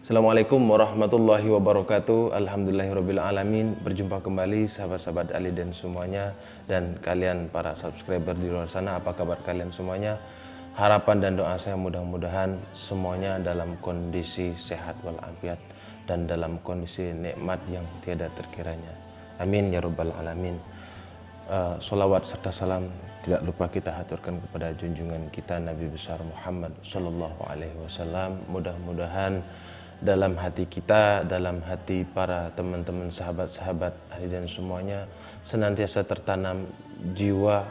Assalamualaikum warahmatullahi wabarakatuh. Alhamdulillahirabbil alamin. Berjumpa kembali sahabat-sahabat Aliden semuanya dan kalian para subscriber di luar sana. Apa kabar kalian semuanya? Harapan dan doa saya mudah-mudahan semuanya dalam kondisi sehat walafiat dan dalam kondisi nikmat yang tiada terkiranya. Amin ya rabbal alamin. Salawat serta salam tidak lupa kita haturkan kepada junjungan kita Nabi besar Muhammad sallallahu alaihi wasallam. Mudah-mudahan dalam hati kita, dalam hati para teman-teman sahabat-sahabat ahli dan semuanya senantiasa tertanam jiwa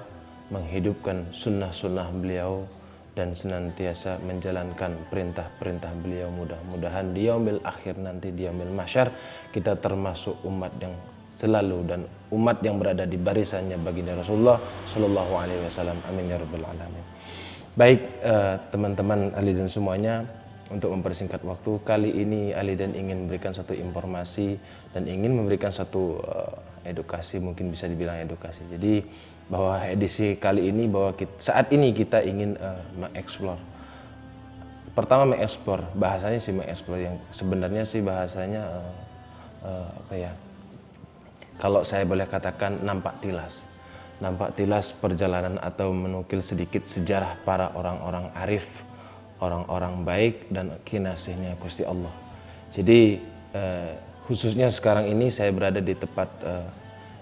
menghidupkan sunnah-sunnah beliau dan senantiasa menjalankan perintah-perintah beliau. Mudah-mudahan di yaumil akhir nanti, di yaumil mahsyar, kita termasuk umat yang selalu dan umat yang berada di barisannya baginda Rasulullah sallallahu alaihi wasallam. Amin ya rabbal alamin. Baik, teman-teman ahli dan semuanya, untuk mempersingkat waktu, kali ini Aliden ingin memberikan satu informasi dan ingin memberikan satu edukasi, mungkin bisa dibilang edukasi. Jadi bahwa edisi kali ini, bahwa saat ini kita ingin mengeksplor. Pertama mengeksplor, bahasanya sih mengeksplor, yang sebenarnya sih bahasanya apa ya? Kalau saya boleh katakan nampak tilas perjalanan atau menukil sedikit sejarah para orang-orang arif, orang-orang baik dan kinasihnya Gusti Allah. Jadi khususnya sekarang ini saya berada di tempat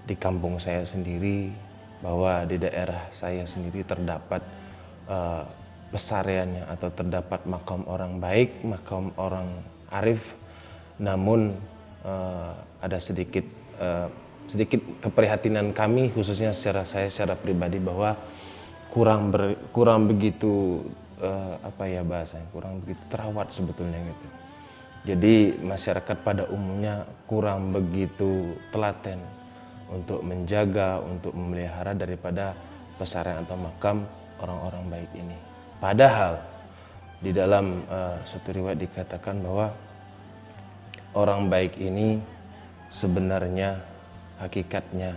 di kampung saya sendiri, bahwa di daerah saya sendiri terdapat pesariannya atau terdapat makam orang baik, makam orang arif. Namun ada sedikit keprihatinan kami, khususnya secara pribadi, bahwa kurang begitu apa ya bahasanya, kurang begitu terawat sebetulnya gitu. Jadi masyarakat pada umumnya kurang begitu telaten untuk menjaga, untuk memelihara daripada pesarian atau makam orang-orang baik ini. Padahal di dalam suatu riwayat dikatakan bahwa orang baik ini sebenarnya hakikatnya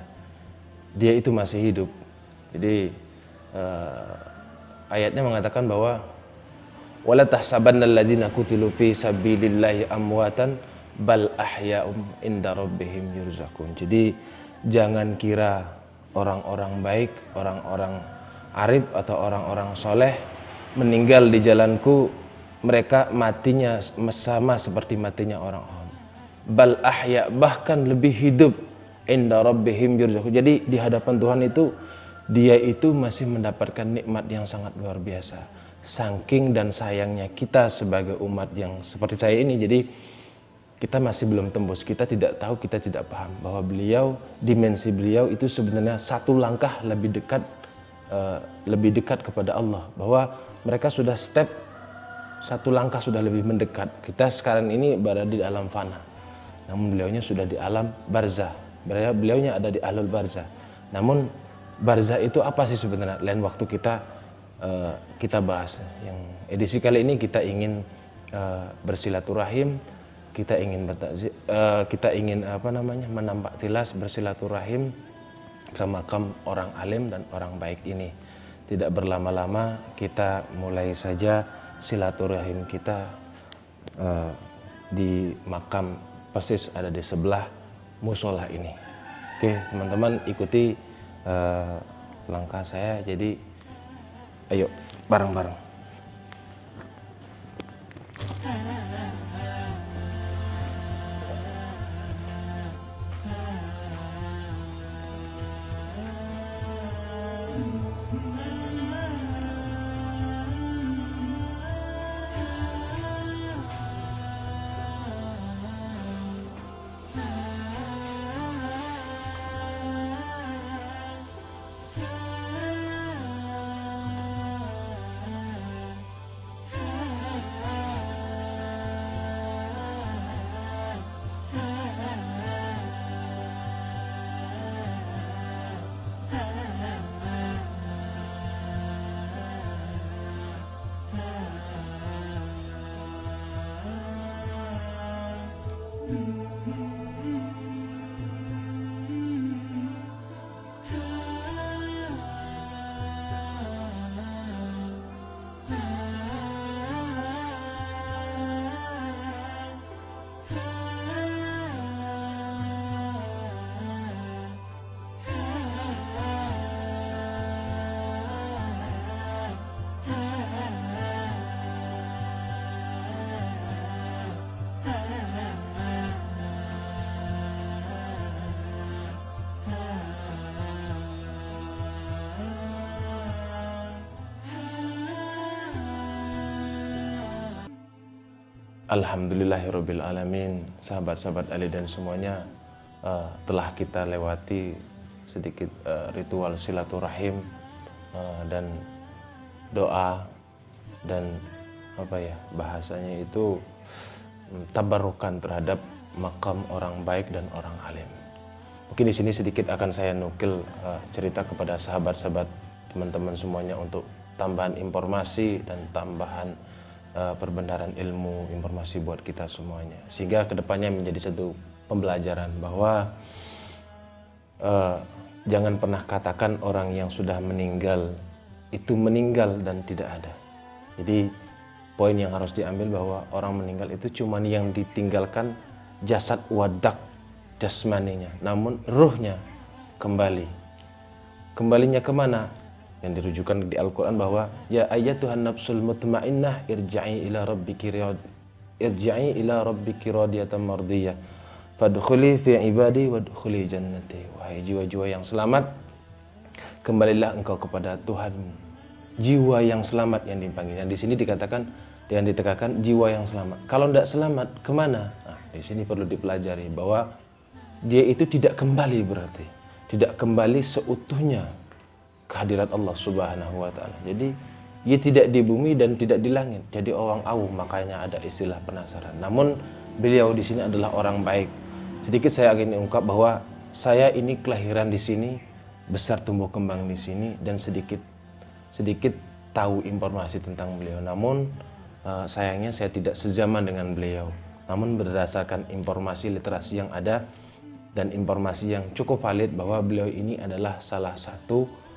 dia itu masih hidup. Jadi ayatnya mengatakan bahwa wala tahsabannal ladzina qutilu fi sabilillahi amwatan bal ahya'um inda rabbihim yurzaqun. Jadi jangan kira orang-orang baik, orang-orang arif atau orang-orang soleh meninggal di jalanku mereka matinya sama seperti matinya orang-orang. Bal ahya, bahkan lebih hidup, inda rabbihim yurzaqun. Jadi di hadapan Tuhan itu dia itu masih mendapatkan nikmat yang sangat luar biasa. Saking dan sayangnya kita sebagai umat yang seperti saya ini, jadi kita masih belum tembus, kita tidak tahu, kita tidak paham bahwa beliau, dimensi beliau itu sebenarnya satu langkah lebih dekat kepada Allah. Bahwa mereka sudah step satu langkah sudah lebih mendekat. Kita sekarang ini berada di alam fana, namun beliaunya sudah di alam barzah. Beliaunya ada di ahlul barzah. Namun barzah itu apa sih sebenarnya? Lain waktu kita bahas. Yang edisi kali ini kita ingin bersilaturahim, kita ingin menampak tilas bersilaturahim ke makam orang alim dan orang baik ini. Tidak berlama-lama, kita mulai saja silaturahim kita di makam, persis ada di sebelah musola ini. Oke, teman-teman ikuti langkah saya, jadi ayo bareng-bareng. Alhamdulillahirabbil alamin, sahabat-sahabat Ali dan semuanya, telah kita lewati sedikit ritual silaturahim dan doa dan bahasanya itu tabarukan terhadap makam orang baik dan orang alim. Mungkin di sini sedikit akan saya nukil cerita kepada sahabat-sahabat teman-teman semuanya untuk tambahan informasi dan tambahan perbendaharaan ilmu informasi buat kita semuanya, sehingga kedepannya menjadi satu pembelajaran bahwa jangan pernah katakan orang yang sudah meninggal itu meninggal dan tidak ada. Jadi poin yang harus diambil bahwa orang meninggal itu cuma yang ditinggalkan jasad wadak jasmaninya, namun ruhnya kembali. Kembalinya kemana? Yang dirujukan di Al-Quran bahwa ya ayyatuhan nafsul mutmainnah irja'i ila rabbiki radiyatan mardiyah fadkhuli fi ibadi wadkhuli jannati. Wahai jiwa-jiwa yang selamat, kembalilah engkau kepada Tuhanmu. Jiwa yang selamat yang dipanggil. Yang di sini dikatakan, yang ditekankan jiwa yang selamat. Kalau tidak selamat, kemana? Nah, di sini perlu dipelajari bahwa dia itu tidak kembali, berarti tidak kembali seutuhnya kehadirat Allah Subhanahu wa taala. Jadi dia tidak di bumi dan tidak di langit. Jadi orang awam, makanya ada istilah penasaran. Namun beliau di sini adalah orang baik. Sedikit saya ingin ungkap bahwa saya ini kelahiran di sini, besar tumbuh kembang di sini, dan sedikit tahu informasi tentang beliau. Namun sayangnya saya tidak sezaman dengan beliau. Namun berdasarkan informasi literasi yang ada dan informasi yang cukup valid bahwa beliau ini adalah salah satu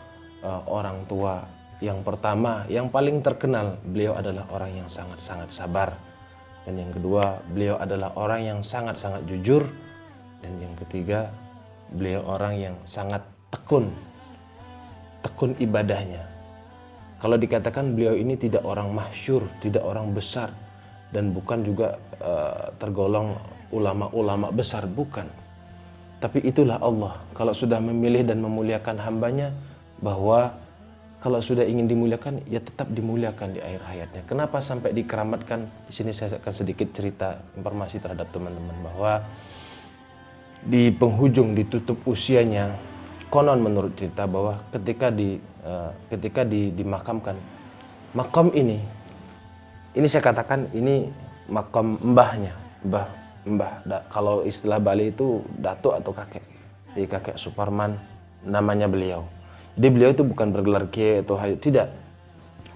orang tua yang pertama, yang paling terkenal. Beliau adalah orang yang sangat-sangat sabar. Dan yang kedua, beliau adalah orang yang sangat-sangat jujur. Dan yang ketiga, beliau orang yang sangat tekun ibadahnya. Kalau dikatakan beliau ini tidak orang masyhur, tidak orang besar, dan bukan juga tergolong ulama-ulama besar, bukan. Tapi itulah Allah, kalau sudah memilih dan memuliakan hambanya, bahwa kalau sudah ingin dimuliakan, ya tetap dimuliakan di akhir hayatnya. Kenapa sampai dikeramatkan? Di sini saya akan sedikit cerita informasi terhadap teman-teman bahwa di penghujung ditutup usianya, konon menurut cerita bahwa ketika dimakamkan, makam ini saya katakan ini makam mbahnya, mbah. Kalau istilah Bali itu datuk atau kakek. Jadi kakek Suparman namanya beliau. Jadi beliau itu bukan bergelar kiai atau tidak.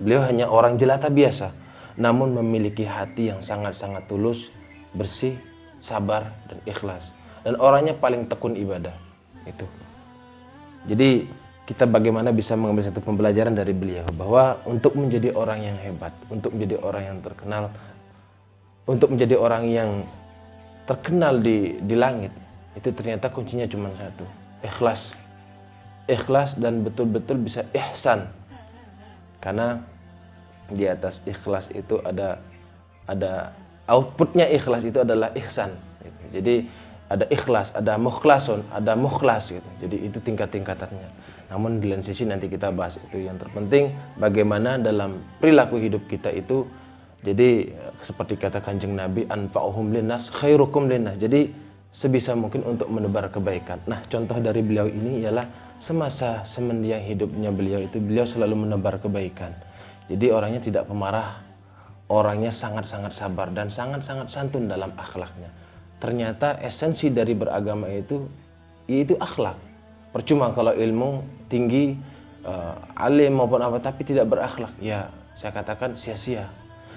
Beliau hanya orang jelata biasa, namun memiliki hati yang sangat-sangat tulus, bersih, sabar, dan ikhlas. Dan orangnya paling tekun ibadah. Itu. Jadi kita bagaimana bisa mengambil satu pembelajaran dari beliau bahwa untuk menjadi orang yang hebat, untuk menjadi orang yang terkenal, untuk menjadi orang yang terkenal di langit, itu ternyata kuncinya cuma satu, ikhlas dan betul-betul bisa ihsan. Karena di atas ikhlas itu ada outputnya. Ikhlas itu adalah ihsan gitu. Jadi ada ikhlas, ada mukhlasun, ada mukhlas gitu. Jadi itu tingkat-tingkatannya. Namun di lain sisi nanti kita bahas itu. Yang terpenting bagaimana dalam perilaku hidup kita itu. Jadi seperti kata Kanjeng Nabi, anfa'uhum linnas khairukum linnas. Jadi sebisa mungkin untuk menebar kebaikan. Nah, contoh dari beliau ini ialah semasa semendiang hidupnya beliau itu beliau selalu menebar kebaikan. Jadi orangnya tidak pemarah, orangnya sangat-sangat sabar dan sangat-sangat santun dalam akhlaknya. Ternyata esensi dari beragama itu yaitu akhlak. Percuma kalau ilmu tinggi, alim maupun apa, tapi tidak berakhlak, ya saya katakan sia-sia.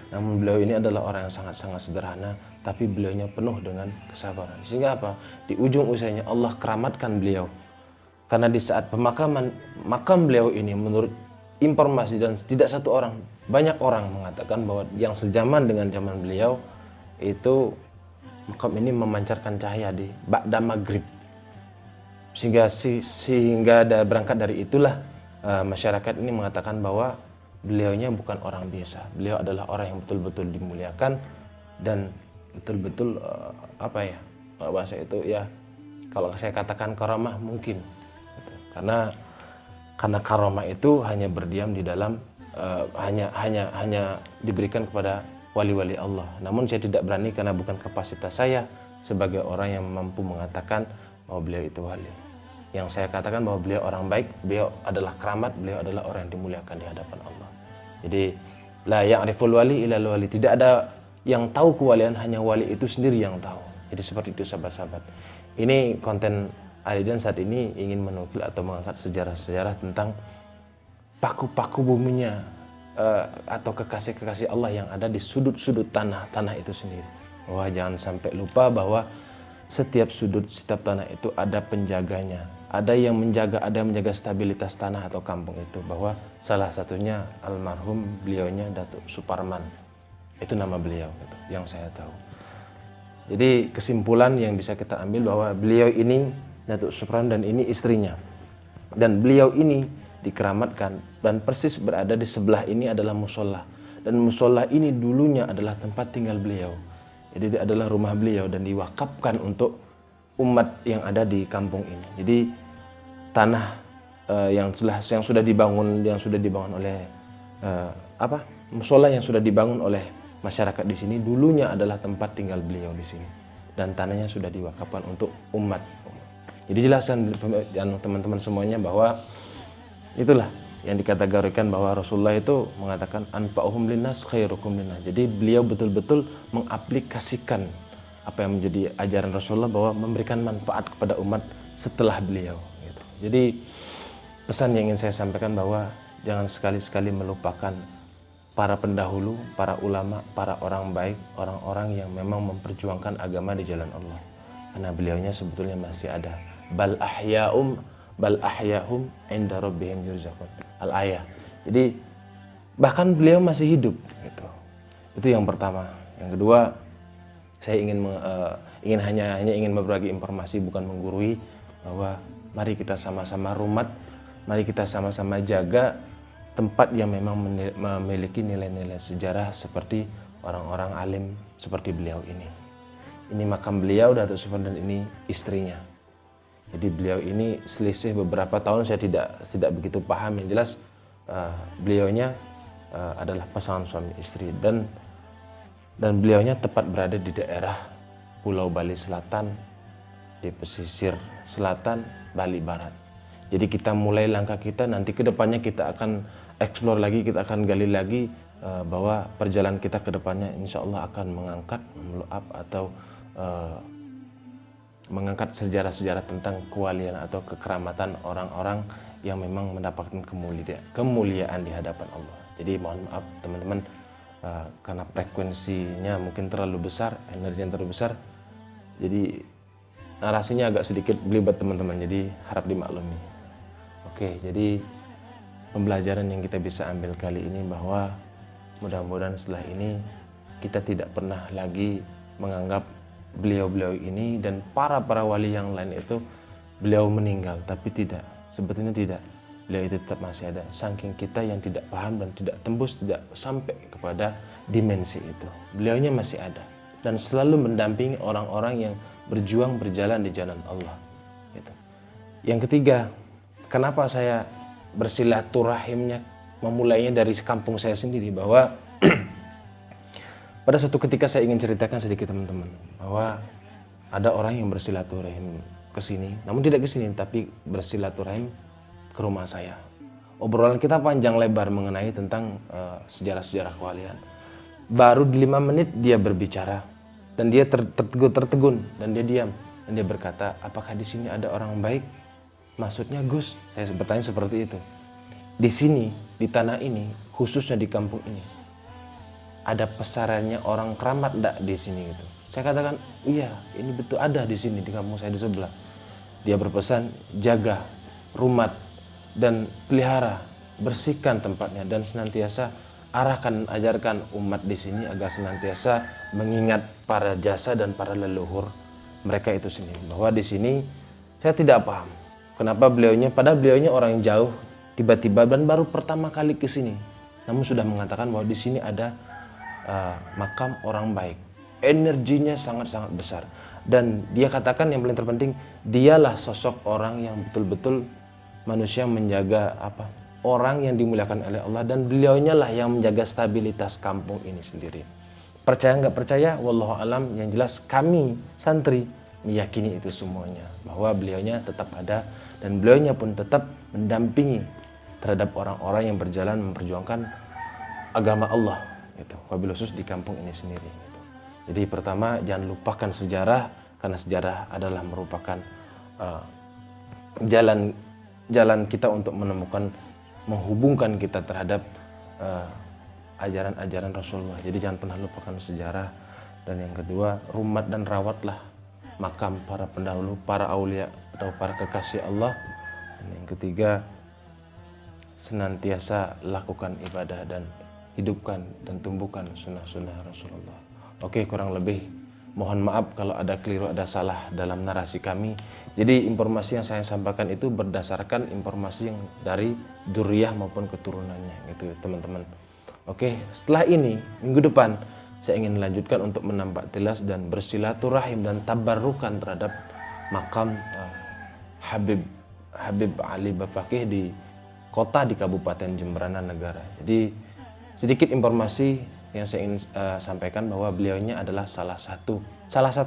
Namun beliau ini adalah orang yang sangat-sangat sederhana, tapi beliaunya penuh dengan kesabaran. Sehingga apa? Di ujung usianya Allah keramatkan beliau. Karena di saat pemakaman makam beliau ini, menurut informasi dan tidak satu orang, banyak orang mengatakan bahwa yang sejaman dengan zaman beliau itu makam ini memancarkan cahaya di ba'da maghrib. Sehingga berangkat dari itulah masyarakat ini mengatakan bahwa beliaunya bukan orang biasa. Beliau adalah orang yang betul-betul dimuliakan dan betul-betul bahasa itu ya, kalau saya katakan karamah mungkin. Karena karamah itu hanya berdiam di dalam hanya diberikan kepada wali-wali Allah. Namun saya tidak berani karena bukan kapasitas saya sebagai orang yang mampu mengatakan bahwa beliau itu wali. Yang saya katakan bahwa beliau orang baik, beliau adalah keramat, beliau adalah orang yang dimuliakan di hadapan Allah. Jadi la ya'riful wali illal wali. Tidak ada yang tahu kewalian, hanya wali itu sendiri yang tahu. Jadi seperti itu sahabat-sahabat. Ini konten Alidan saat ini ingin menukil atau mengangkat sejarah-sejarah tentang paku-paku buminya atau kekasih-kekasih Allah yang ada di sudut-sudut tanah itu sendiri. Bahwa jangan sampai lupa bahwa setiap sudut, setiap tanah itu ada penjaganya. Ada yang menjaga stabilitas tanah atau kampung itu. Bahwa salah satunya almarhum beliaunya Datuk Suparman. Itu nama beliau gitu, yang saya tahu. Jadi kesimpulan yang bisa kita ambil bahwa beliau ini Datuk Suparman dan ini istrinya. Dan beliau ini dikeramatkan dan persis berada di sebelah ini adalah musola. Dan musola ini dulunya adalah tempat tinggal beliau. Jadi adalah rumah beliau dan diwakafkan untuk umat yang ada di kampung ini. Jadi tanah yang sudah dibangun oleh musola yang sudah dibangun oleh masyarakat di sini dulunya adalah tempat tinggal beliau di sini dan tanahnya sudah diwakafkan untuk umat. Jadi jelaskan teman-teman semuanya bahwa itulah yang dikategorikan bahwa Rasulullah itu mengatakan anfa'uhum linnas khairukum linnas. Jadi beliau betul-betul mengaplikasikan apa yang menjadi ajaran Rasulullah bahwa memberikan manfaat kepada umat setelah beliau gitu. Jadi pesan yang ingin saya sampaikan bahwa jangan sekali-sekali melupakan para pendahulu, para ulama, para orang baik, orang-orang yang memang memperjuangkan agama di jalan Allah. Karena beliaunya sebetulnya masih ada. Bal ahya'um inda rabbihim yurzaqun. Al-ayah. Jadi bahkan beliau masih hidup gitu. Itu yang pertama. Yang kedua, saya hanya ingin berbagi informasi, bukan menggurui, bahwa mari kita sama-sama rumat, mari kita sama-sama jaga tempat yang memang memiliki nilai-nilai sejarah seperti orang-orang alim seperti beliau ini. Ini makam beliau Datuk Suparman dan ini istrinya. Jadi beliau ini selisih beberapa tahun, saya tidak begitu paham. Yang jelas beliaunya adalah pasangan suami istri dan beliaunya tepat berada di daerah Pulau Bali Selatan, di pesisir selatan Bali Barat. Jadi kita mulai langkah kita, nanti ke depannya kita akan explore lagi, kita akan gali lagi bahwa perjalanan kita ke depannya insya Allah akan mengangkat, atau mengangkat sejarah-sejarah tentang kewalian atau kekeramatan orang-orang yang memang mendapatkan kemuliaan di hadapan Allah. Jadi mohon maaf teman-teman, karena frekuensinya mungkin terlalu besar, energinya terlalu besar, jadi narasinya agak sedikit belibet teman-teman, jadi harap dimaklumi. Oke, jadi pembelajaran yang kita bisa ambil kali ini bahwa mudah-mudahan setelah ini kita tidak pernah lagi menganggap beliau-beliau ini dan para wali yang lain itu beliau meninggal, tapi tidak, sebetulnya tidak. Beliau itu tetap masih ada, saking kita yang tidak paham dan tidak tembus, tidak sampai kepada dimensi itu. Beliaunya masih ada dan selalu mendampingi orang-orang yang berjalan di jalan Allah gitu. Yang ketiga, kenapa saya bersilaturahimnya memulainya dari kampung saya sendiri, bahwa pada suatu ketika saya ingin ceritakan sedikit teman-teman, bahwa ada orang yang bersilaturahim ke sini, namun tidak ke sini, tapi bersilaturahim ke rumah saya. Obrolan kita panjang lebar mengenai tentang sejarah-sejarah kewalian. Baru di 5 menit dia berbicara dan dia tertegun dan dia diam dan dia berkata, apakah di sini ada orang baik? Maksudnya Gus, saya bertanya seperti itu. Di sini, di tanah ini, khususnya di kampung ini, ada pesarannya orang keramat enggak di sini gitu. Saya katakan, iya, ini betul ada di sini di kampung saya di sebelah. Dia berpesan, jaga, rumat dan pelihara, bersihkan tempatnya dan senantiasa ajarkan umat di sini agar senantiasa mengingat para jasa dan para leluhur mereka itu sendiri. Bahwa di sini saya tidak paham kenapa padahal beliaunya orang yang jauh, tiba-tiba dan baru pertama kali ke sini, namun sudah mengatakan bahwa di sini ada makam orang baik. Energinya sangat-sangat besar dan dia katakan yang paling terpenting, dialah sosok orang yang betul-betul manusia menjaga orang yang dimuliakan oleh Allah, dan beliaunya lah yang menjaga stabilitas kampung ini sendiri. Percaya nggak percaya, wallahu alam, yang jelas kami santri meyakini itu semuanya, bahwa beliaunya tetap ada dan beliaunya pun tetap mendampingi terhadap orang-orang yang berjalan memperjuangkan agama Allah gitu. Wabil khusus di kampung ini sendiri gitu. Jadi pertama, jangan lupakan sejarah, karena sejarah adalah merupakan jalan kita untuk menemukan, menghubungkan kita terhadap ajaran-ajaran Rasulullah. Jadi jangan pernah lupakan sejarah. Dan yang kedua, rumat dan rawatlah makam para pendahulu, para aulia atau para kekasih Allah. Dan yang ketiga, senantiasa lakukan ibadah dan hidupkan dan tumbuhkan sunnah-sunnah Rasulullah. Oke, kurang lebih mohon maaf kalau ada keliru, ada salah dalam narasi kami. Jadi informasi yang saya sampaikan itu berdasarkan informasi yang dari dzurriyyah maupun keturunannya gitu teman-teman. Oke, setelah ini minggu depan saya ingin lanjutkan untuk menambah tilas dan bersilaturahim dan tabarrukan terhadap makam Habib Ali Bapakih di kota di Kabupaten Jemberana Negara. Jadi sedikit informasi yang saya ingin sampaikan bahwa beliaunya adalah salah satu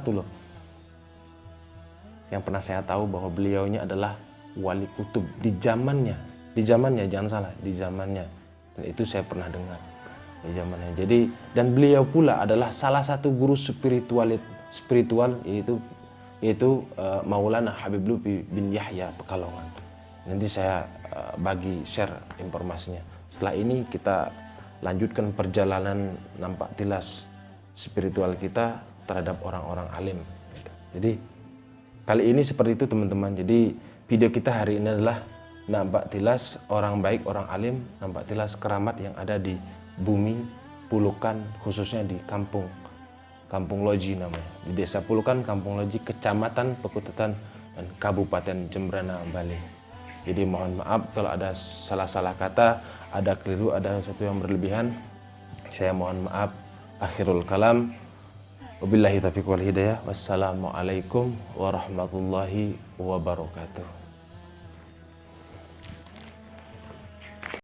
loh yang pernah saya tahu bahwa beliaunya adalah wali kutub di zamannya jangan salah, di zamannya, dan itu saya pernah dengar di zamannya. Jadi dan beliau pula adalah salah satu guru spiritual yaitu Maulana Habib Lutfi bin Yahya Pekalongan. Nanti saya bagi share informasinya. Setelah ini kita lanjutkan perjalanan nampak tilas spiritual kita terhadap orang-orang alim. Jadi kali ini seperti itu teman-teman. Jadi video kita hari ini adalah nampak tilas orang baik, orang alim, nampak tilas keramat yang ada di bumi Pulukan, khususnya di Kampung Loji namanya, di Desa Pulukan, Kampung Loji, Kecamatan Pekututan dan Kabupaten Jemberana, Bali. Jadi mohon maaf kalau ada salah-salah kata, ada keliru, ada sesuatu yang berlebihan. Saya mohon maaf. Akhirul kalam. Wabillahi taufiq wal hidayah. Wassalamualaikum warahmatullahi wabarakatuh.